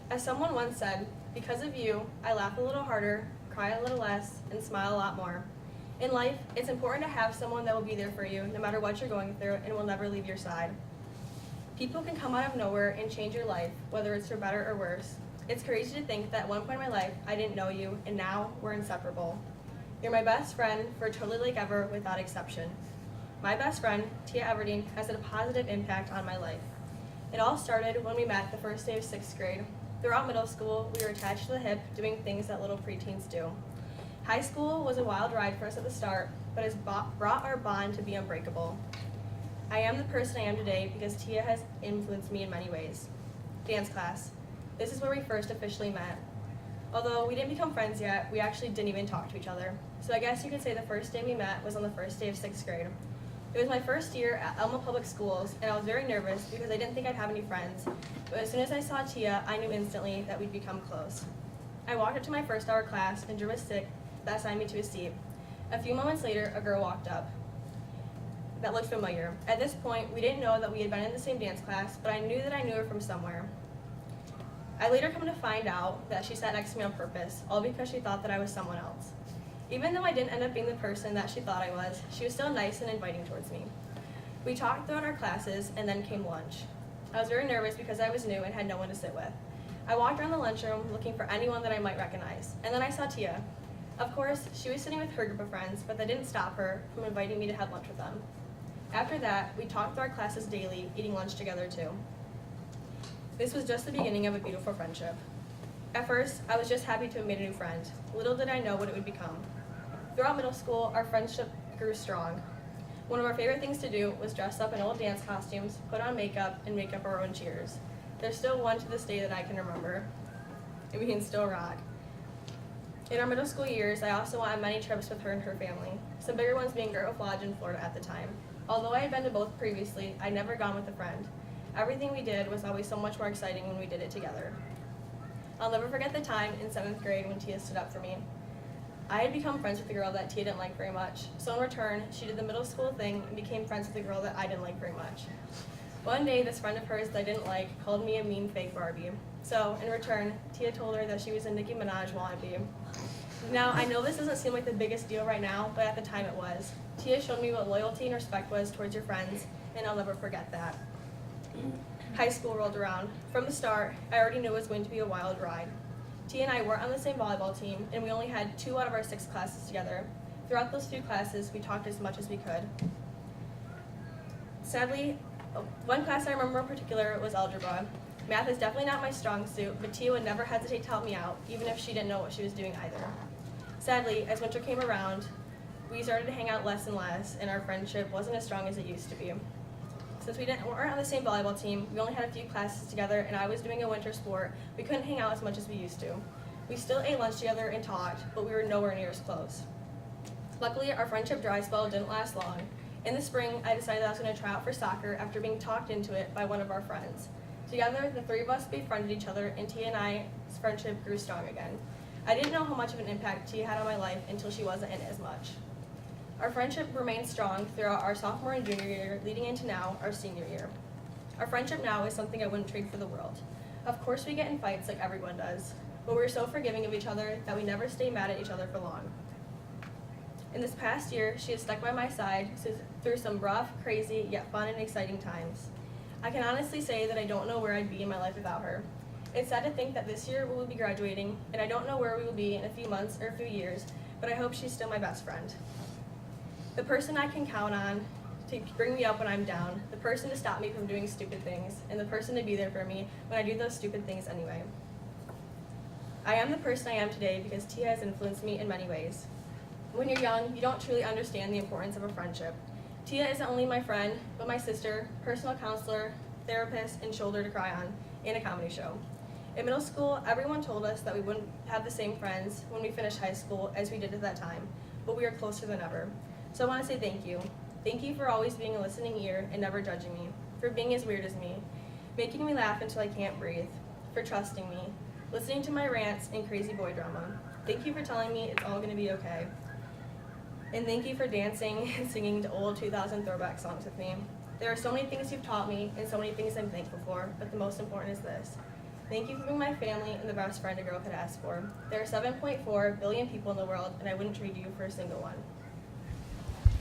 As someone once said, because of you, I laugh a little harder, cry a little less, and smile a lot more. In life, it's important to have someone that will be there for you no matter what you're going through and will never leave your side. People can come out of nowhere and change your life, whether it's for better or worse. It's crazy to think that at one point in my life, I didn't know you, and now we're inseparable. You're my best friend for totally like ever without exception. My best friend, Tia Everdeen, has had a positive impact on my life. It all started when we met the first day of 6th grade. Throughout middle school, we were attached to the hip, doing things that little preteens do. High school was a wild ride for us at the start, but has brought our bond to be unbreakable. I am the person I am today because Tia has influenced me in many ways. Dance class. This is where we first officially met. Although we didn't become friends yet, we actually didn't even talk to each other. So I guess you could say the first day we met was on the first day of 6th grade. It was my first year at Elma Public Schools, and I was very nervous because I didn't think I'd have any friends. But as soon as I saw Tia, I knew instantly that we'd become close. I walked up to my first hour class and drew a stick that assigned me to a seat. A few moments later, a girl walked up that looked familiar. At this point, we didn't know that we had been in the same dance class, but I knew that I knew her from somewhere. I later come to find out that she sat next to me on purpose, all because she thought that I was someone else. Even though I didn't end up being the person that she thought I was, she was still nice and inviting towards me. We talked throughout our classes, and then came lunch. I was very nervous because I was new and had no one to sit with. I walked around the lunchroom looking for anyone that I might recognize, and then I saw Tia. Of course, she was sitting with her group of friends, but that didn't stop her from inviting me to have lunch with them. After that, we talked through our classes daily, eating lunch together too. This was just the beginning of a beautiful friendship. At first, I was just happy to have made a new friend. Little did I know what it would become. Throughout middle school, our friendship grew strong. One of our favorite things to do was dress up in old dance costumes, put on makeup, and make up our own cheers. There's still one to this day that I can remember, and we can still rock. In our middle school years, I also went on many trips with her and her family, some bigger ones being Gartwolf Lodge in Florida at the time. Although I had been to both previously, I'd never gone with a friend. Everything we did was always so much more exciting when we did it together. I'll never forget the time in 7th grade when Tia stood up for me. I had become friends with a girl that Tia didn't like very much, so in return, she did the middle school thing and became friends with a girl that I didn't like very much. One day, this friend of hers that I didn't like called me a mean fake Barbie. So, in return, Tia told her that she was a Nicki Minaj wannabe. Now, I know this doesn't seem like the biggest deal right now, but at the time it was. Tia showed me what loyalty and respect was towards your friends, and I'll never forget that. High school rolled around. From the start, I already knew it was going to be a wild ride. Tia and I weren't on the same volleyball team, and we only had 2 out of our 6 classes together. Throughout those few classes, we talked as much as we could. Sadly, one class I remember in particular was algebra. Math is definitely not my strong suit, but Tia would never hesitate to help me out, even if she didn't know what she was doing either. Sadly, as winter came around, we started to hang out less and less, and our friendship wasn't as strong as it used to be. Since we weren't on the same volleyball team, we only had a few classes together, and I was doing a winter sport, we couldn't hang out as much as we used to. We still ate lunch together and talked, but we were nowhere near as close. Luckily, our friendship dry spell didn't last long. In the spring, I decided I was going to try out for soccer after being talked into it by one of our friends. Together, the 3 of us befriended each other, and Tia and I's friendship grew strong again. I didn't know how much of an impact Tia had on my life until she wasn't in it as much. Our friendship remained strong throughout our sophomore and junior year, leading into now, our senior year. Our friendship now is something I wouldn't trade for the world. Of course we get in fights like everyone does, but we're so forgiving of each other that we never stay mad at each other for long. In this past year, she has stuck by my side through some rough, crazy, yet fun and exciting times. I can honestly say that I don't know where I'd be in my life without her. It's sad to think that this year we will be graduating, and I don't know where we will be in a few months or a few years, but I hope she's still my best friend. The person I can count on to bring me up when I'm down, the person to stop me from doing stupid things, and the person to be there for me when I do those stupid things anyway. I am the person I am today because Tia has influenced me in many ways. When you're young, you don't truly understand the importance of a friendship. Tia isn't only my friend, but my sister, personal counselor, therapist, and shoulder to cry on, and a comedy show. In middle school, everyone told us that we wouldn't have the same friends when we finished high school as we did at that time, but we are closer than ever. So I want to say thank you. Thank you for always being a listening ear and never judging me, for being as weird as me, making me laugh until I can't breathe, for trusting me, listening to my rants and crazy boy drama. Thank you for telling me it's all going to be okay. And thank you for dancing and singing to old 2000 throwback songs with me. There are so many things you've taught me and so many things I'm thankful for, but the most important is this. Thank you for being my family and the best friend a girl could ask for. There are 7.4 billion people in the world, and I wouldn't trade you for a single one.